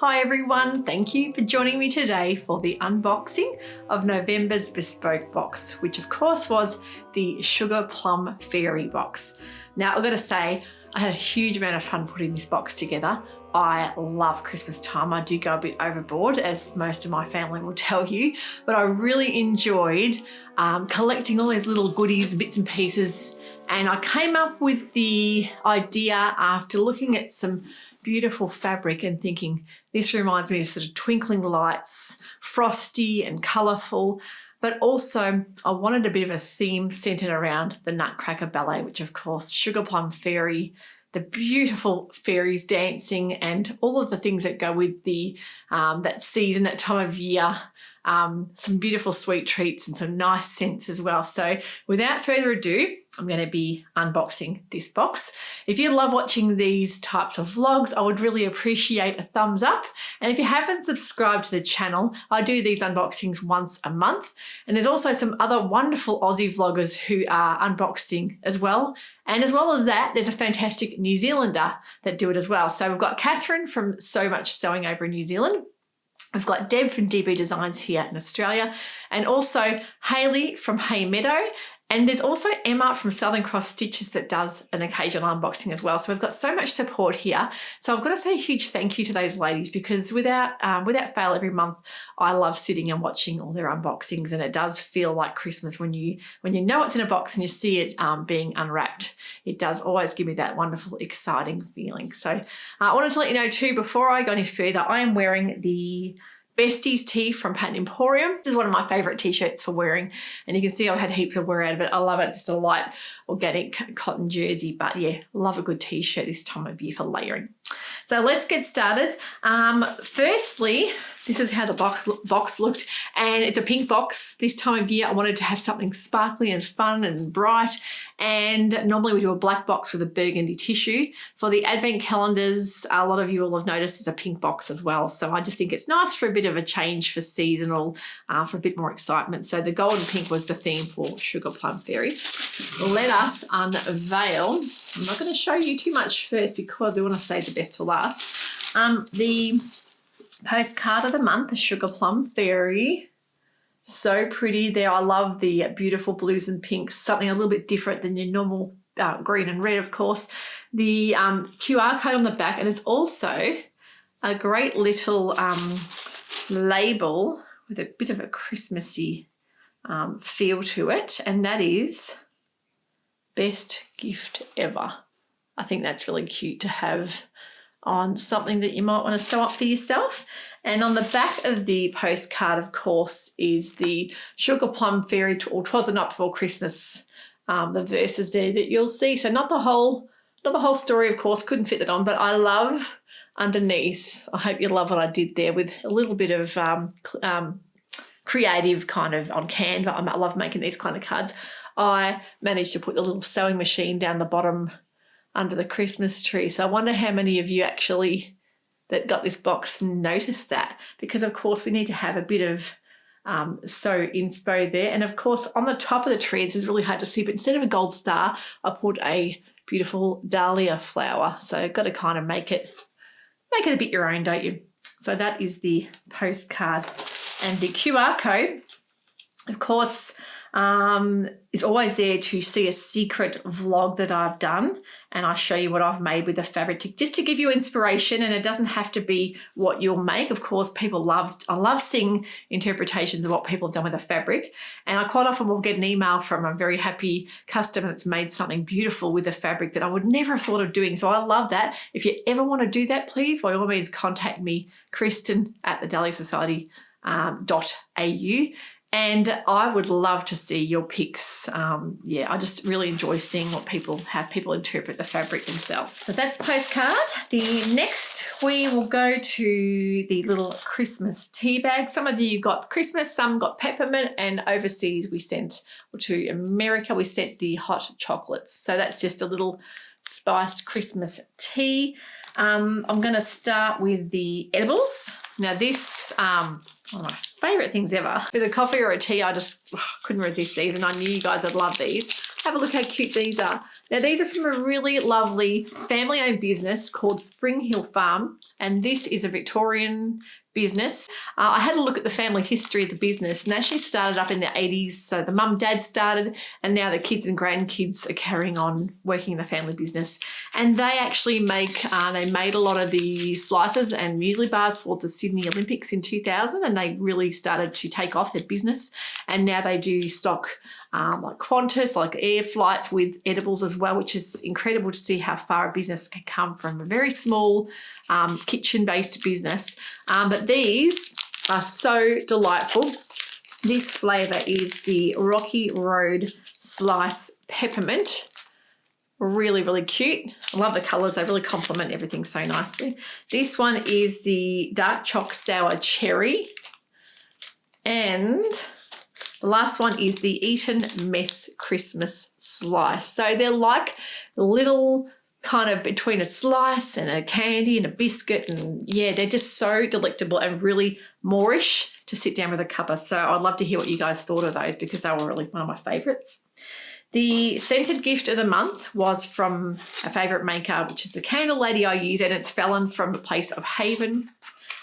Hi everyone, thank you for joining me today for the unboxing of November's Bespoke box, which of course was the Sugar Plum Fairy box. Now I've got to say, I had a huge amount of fun putting this box together. I love Christmas time. I do go a bit overboard, as most of my family will tell you, but I really enjoyed collecting all these little goodies, bits and pieces, and I came up with the idea after looking at some beautiful fabric and thinking, this reminds me of sort of twinkling lights, frosty and colourful, but also I wanted a bit of a theme centred around the Nutcracker Ballet, which of course Sugar Plum Fairy, the beautiful fairies dancing and all of the things that go with the that season, that time of year, some beautiful sweet treats and some nice scents as well. So without further ado, I'm going to be unboxing this box. If you love watching these types of vlogs, I would really appreciate a thumbs up. And if you haven't subscribed to the channel, I do these unboxings once a month. And there's also some other wonderful Aussie vloggers who are unboxing as well. And as well as that, there's a fantastic New Zealander that do it as well. So we've got Catherine from So Much Sewing over in New Zealand. We've got Deb from DB Designs here in Australia, and also Hayley from Hay Meadow. And there's also Emma from Southern Cross Stitches that does an occasional unboxing as well. So we've got so much support here. So I've got to say a huge thank you to those ladies, because without fail, every month I love sitting and watching all their unboxings, and it does feel like Christmas when you know it's in a box and you see it being unwrapped. It does always give me that wonderful, exciting feeling. So I wanted to let you know too, before I go any further, I am wearing the Besties tee from Pattern Emporium. This is one of my favourite t-shirts for wearing, and you can see I've had heaps of wear out of it. I love it. It's just a light organic cotton jersey, but yeah, love a good t-shirt this time of year for layering. So let's get started. Firstly, this is how the box looked, and it's a pink box. This time of year I wanted to have something sparkly and fun and bright, and normally we do a black box with a burgundy tissue. For the advent calendars, a lot of you will have noticed it's a pink box as well, so I just think it's nice for a bit of a change for seasonal, for a bit more excitement. So the gold and pink was the theme for Sugar Plum Fairy. Let us unveil. I'm not going to show you too much first because we want to save the best to last. The postcard of the month, the Sugar Plum Fairy. So pretty there. I love the beautiful blues and pinks, something a little bit different than your normal green and red, of course. The QR code on the back, and it's also a great little label with a bit of a Christmassy feel to it, and that is best gift ever. I think that's really cute to have on something that you might want to sew up for yourself. And on the back of the postcard, of course, is the Sugar Plum Fairy, or 'Twas a Night Before Christmas, the verses there that you'll see. So not the whole story, of course, couldn't fit that on, but I love underneath. I hope you love what I did there with a little bit of creative kind of on Canva. I love making these kind of cards. I managed to put the little sewing machine down the bottom under the Christmas tree. So I wonder how many of you actually that got this box noticed that, because of course we need to have a bit of sew inspo there. And of course on the top of the tree, this is really hard to see, but instead of a gold star, I put a beautiful dahlia flower. So you've got to kind of make it a bit your own, don't you? So that is the postcard, and the QR code, of course, is always there to see a secret vlog that I've done, and I show you what I've made with the fabric just to give you inspiration, and it doesn't have to be what you'll make. Of course, I love seeing interpretations of what people have done with the fabric, and I quite often will get an email from a very happy customer that's made something beautiful with the fabric that I would never have thought of doing. So I love that. If you ever want to do that, please, by all means, contact me, Kristen at the Dahlia Sewciety .au. And I would love to see your pics. Yeah, I just really enjoy seeing how people interpret the fabric themselves. So that's postcard. The next, we will go to the little Christmas tea bag. Some of you got Christmas, some got peppermint, and overseas we sent, or to America, we sent the hot chocolates. So that's just a little spiced Christmas tea. I'm going to start with the edibles. Now this, one of my favourite things ever. With a coffee or a tea, I just couldn't resist these, and I knew you guys would love these. have a look how cute these are. Now, these are from a really lovely family-owned business called Spring Hill Farm, and this is a Victorian business. I had a look at the family history of the business, and actually started up in the 80s. So the mum, dad started, and now the kids and grandkids are carrying on working in the family business. And they actually make, they made a lot of the slices and muesli bars for the Sydney Olympics in 2000, and they really started to take off their business. And now they do stock like Qantas, like air flights with edibles as well, which is incredible to see how far a business can come from a very small kitchen-based business. But these are so delightful. This flavour is the Rocky Road Slice Peppermint. Really, really cute. I love the colours. They really complement everything so nicely. This one is the Dark Choc Sour Cherry. And the last one is the Eton Mess Christmas Slice. So they're like little kind of between a slice and a candy and a biscuit, and yeah, they're just so delectable and really moreish to sit down with a cuppa. So I'd love to hear what you guys thought of those, because they were really one of my favourites. The scented gift of the month was from a favourite maker, which is the candle lady I use, and it's Fallon from the place of Haven.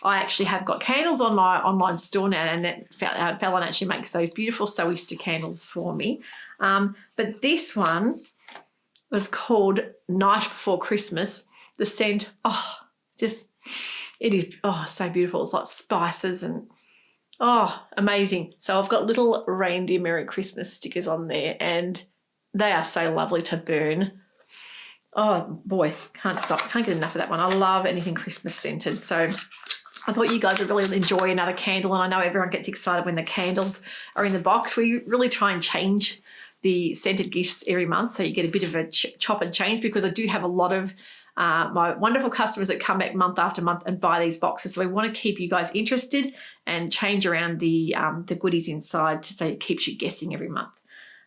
I actually have got candles on my online store now, and Fallon actually makes those beautiful Sewista candles for me. But this one was called Night Before Christmas. The scent, it is so beautiful. It's like spices and amazing. So I've got little reindeer Merry Christmas stickers on there, and they are so lovely to burn. Oh boy, can't get enough of that one. I love anything Christmas scented. So I thought you guys would really enjoy another candle, and I know everyone gets excited when the candles are in the box. We really try and change the scented gifts every month, so you get a bit of a chop and change, because I do have a lot of my wonderful customers that come back month after month and buy these boxes. So we want to keep you guys interested and change around the goodies inside so it keeps you guessing every month.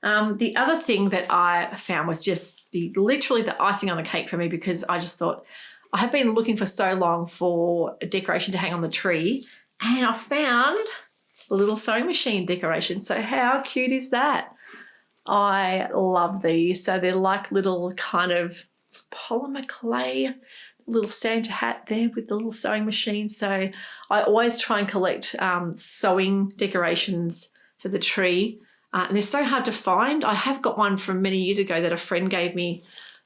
The other thing that I found was just literally the icing on the cake for me, because I just thought, I have been looking for so long for a decoration to hang on the tree, and I found a little sewing machine decoration. So how cute is that? I love these. So they're like little kind of polymer clay, little Santa hat there with the little sewing machine. So I always try and collect sewing decorations for the tree, and they're so hard to find. I have got one from many years ago that a friend gave me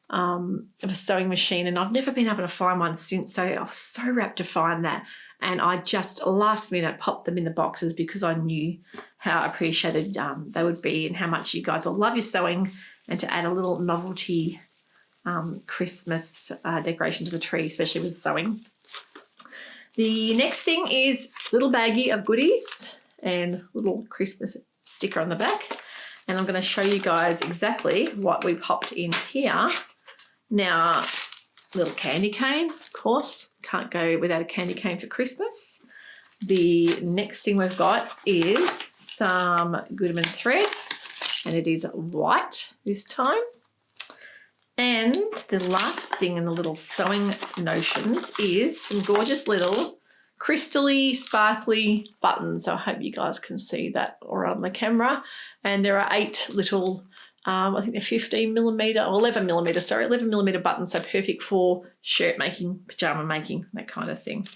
of a sewing machine, and I've never been able to find one since. So I was so rapt to find that, and I just last minute popped them in the boxes because I knew how appreciated they would be, and how much you guys will love your sewing, and to add a little novelty Christmas decoration to the tree, especially with sewing. The next thing is a little baggie of goodies and little Christmas sticker on the back, and I'm going to show you guys exactly what we popped in here. Now, little candy cane, of course, can't go without a candy cane for Christmas. The next thing we've got is some Goodman thread, and it is white this time. And the last thing in the little sewing notions is some gorgeous little crystally, sparkly buttons. So I hope you guys can see that or on the camera. And there are 8 little, I think they're 15 millimetre or 11 millimetre buttons. So perfect for shirt making, pajama making, that kind of thing.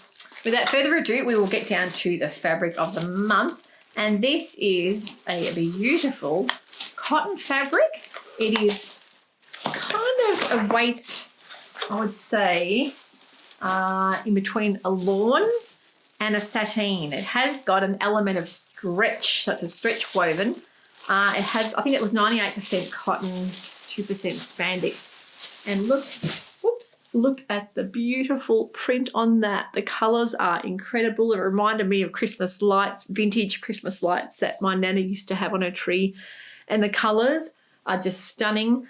Without further ado, we will get down to the fabric of the month. And this is a beautiful cotton fabric. It is kind of a weight, I would say, in between a lawn and a sateen. It has got an element of stretch, so it's a stretch woven. It has, I think it was 98% cotton, 2% spandex. And look at the beautiful print on that. The colours are incredible. It reminded me of Christmas lights, vintage Christmas lights that my nana used to have on her tree. And the colours are just stunning.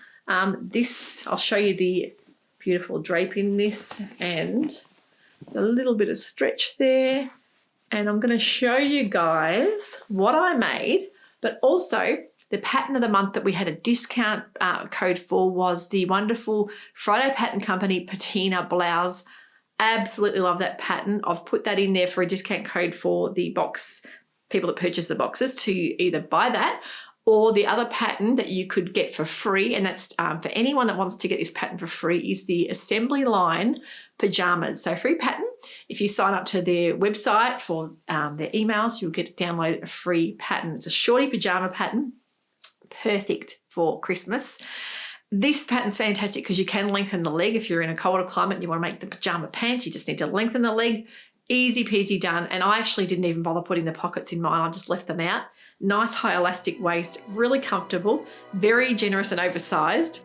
This, I'll show you the beautiful drape in this and a little bit of stretch there. And I'm going to show you guys what I made, but also the pattern of the month that we had a discount code for was the wonderful Friday Pattern Company patina blouse. Absolutely love that pattern. I've put that in there for a discount code for the box, people that purchase the boxes to either buy that Or the other pattern that you could get for free, and that's for anyone that wants to get this pattern for free, is the assembly line pajamas. So free pattern. If you sign up to their website for their emails, you'll get to download a free pattern. It's a shorty pajama pattern, perfect for Christmas. This pattern's fantastic because you can lengthen the leg. If you're in a colder climate and you want to make the pajama pants, you just need to lengthen the leg. Easy peasy done. And I actually didn't even bother putting the pockets in mine. I just left them out. Nice high elastic waist, really comfortable, very generous and oversized.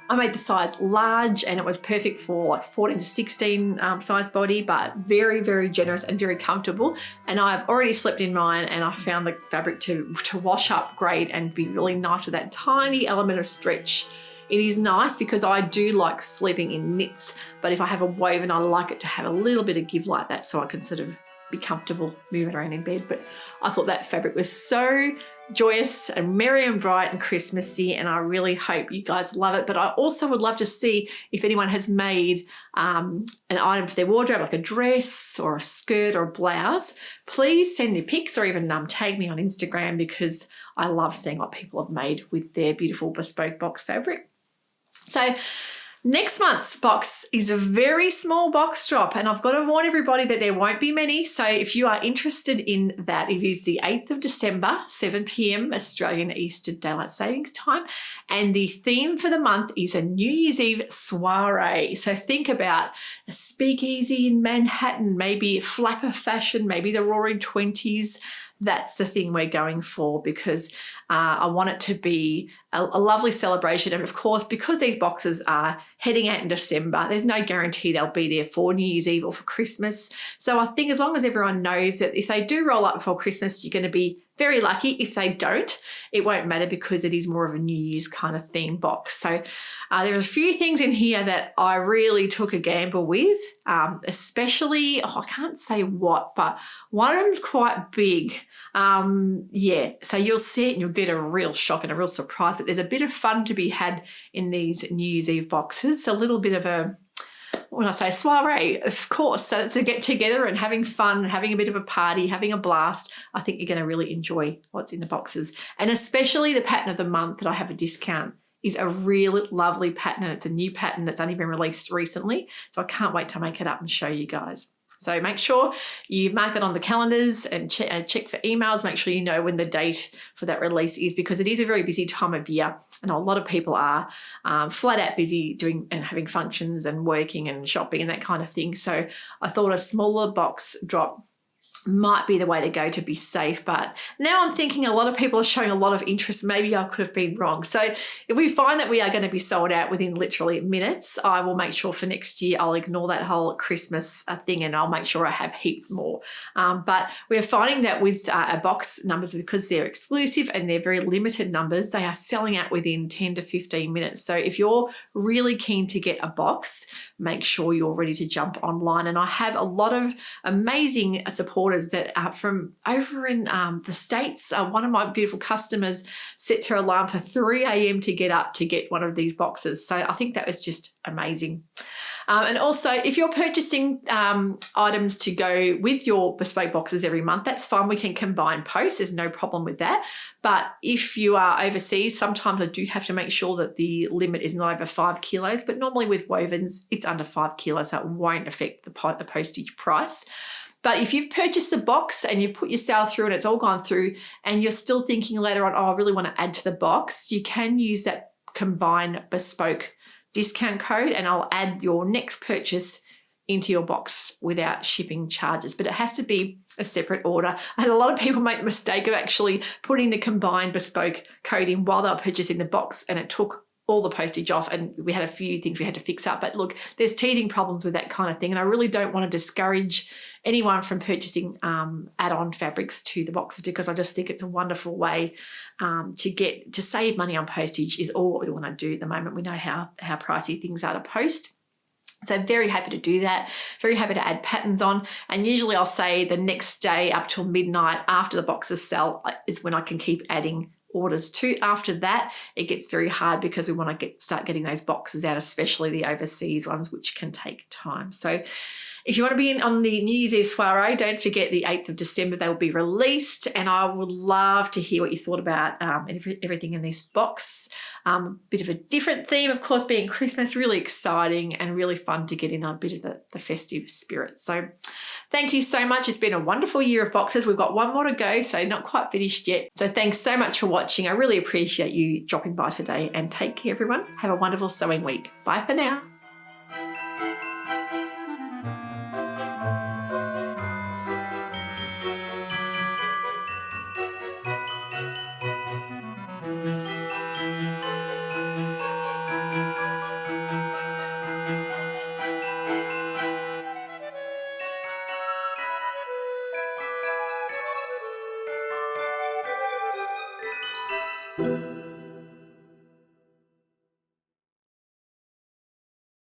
I made the size large and it was perfect for like 14 to 16 size body, but very, very generous and very comfortable. And I've already slept in mine and I found the fabric to wash up great and be really nice with that tiny element of stretch. It is nice because I do like sleeping in knits, but if I have a woven, I like it to have a little bit of give like that so I can sort of be comfortable moving around in bed. But I thought that fabric was so joyous and merry and bright and Christmassy, and I really hope you guys love it. But I also would love to see if anyone has made an item for their wardrobe, like a dress or a skirt or a blouse. Please send me pics or even tag me on Instagram, because I love seeing what people have made with their beautiful bespoke box fabric. So next month's box is a very small box drop, and I've got to warn everybody that there won't be many. So if you are interested in that, it is the 8th of December, 7 p.m. Australian Eastern Daylight Savings Time. And the theme for the month is a New Year's Eve soiree. So think about a speakeasy in Manhattan, maybe flapper fashion, maybe the Roaring Twenties. That's the thing we're going for, because I want it to be a lovely celebration. And of course, because these boxes are heading out in December, there's no guarantee they'll be there for New Year's Eve or for Christmas. So I think as long as everyone knows that if they do roll up before Christmas, you're going to be very lucky. If they don't, it won't matter, because it is more of a New Year's kind of theme box. So there are a few things in here that I really took a gamble with, especially, I can't say what, but one of them's quite big. Yeah, so you'll see it and you'll get a real shock and a real surprise, but there's a bit of fun to be had in these New Year's Eve boxes. A little bit of a, when I say soiree, of course, so it's a get together and having fun, having a bit of a party, having a blast. I think you're going to really enjoy what's in the boxes. And especially the pattern of the month that I have a discount is a really lovely pattern, and it's a new pattern that's only been released recently. So I can't wait to make it up and show you guys. So make sure you mark that on the calendars and check for emails. Make sure you know when the date for that release is, because it is a very busy time of year and a lot of people are flat out busy doing and having functions and working and shopping and that kind of thing. So I thought a smaller box drop might be the way to go to be safe. But now I'm thinking a lot of people are showing a lot of interest. Maybe I could have been wrong. So if we find that we are going to be sold out within literally minutes, I will make sure for next year I'll ignore that whole Christmas thing and I'll make sure I have heaps more. But we're finding that with our box numbers, because they're exclusive and they're very limited numbers, they are selling out within 10 to 15 minutes. So if you're really keen to get a box, make sure you're ready to jump online. And I have a lot of amazing supporters that are from over in the States. One of my beautiful customers sets her alarm for 3 a.m. to get up to get one of these boxes. So I think that was just amazing. And also, if you're purchasing items to go with your bespoke boxes every month, that's fine. We can combine posts. There's no problem with that. But if you are overseas, sometimes I do have to make sure that the limit is not over 5 kilos. But normally with wovens, it's under 5 kilos, so it won't affect the postage price. But if you've purchased a box and you've put your sale through and it's all gone through and you're still thinking later on, oh, I really want to add to the box, you can use that combine bespoke discount code and I'll add your next purchase into your box without shipping charges. But it has to be a separate order. I had a lot of people make the mistake of actually putting the combined bespoke code in while they were purchasing the box, and it took all the postage off, and we had a few things we had to fix up. But look, there's teething problems with that kind of thing, and I really don't want to discourage anyone from purchasing add-on fabrics to the boxes, because I just think it's a wonderful way to save money on postage is all what we want to do at the moment. We know how pricey things are to post. So very happy to do that. Very happy to add patterns on. And usually I'll say the next day up till midnight after the boxes sell is when I can keep adding orders to. After that, it gets very hard because we want to start getting those boxes out, especially the overseas ones, which can take time. So if you want to be in on the New Year's Eve soiree, don't forget the 8th of December, they will be released. And I would love to hear what you thought about everything in this box. Bit of a different theme, of course, being Christmas, really exciting and really fun to get in a bit of the festive spirit. So thank you so much. It's been a wonderful year of boxes. We've got one more to go, so not quite finished yet. So thanks so much for watching. I really appreciate you dropping by today, and take care, everyone. Have a wonderful sewing week. Bye for now.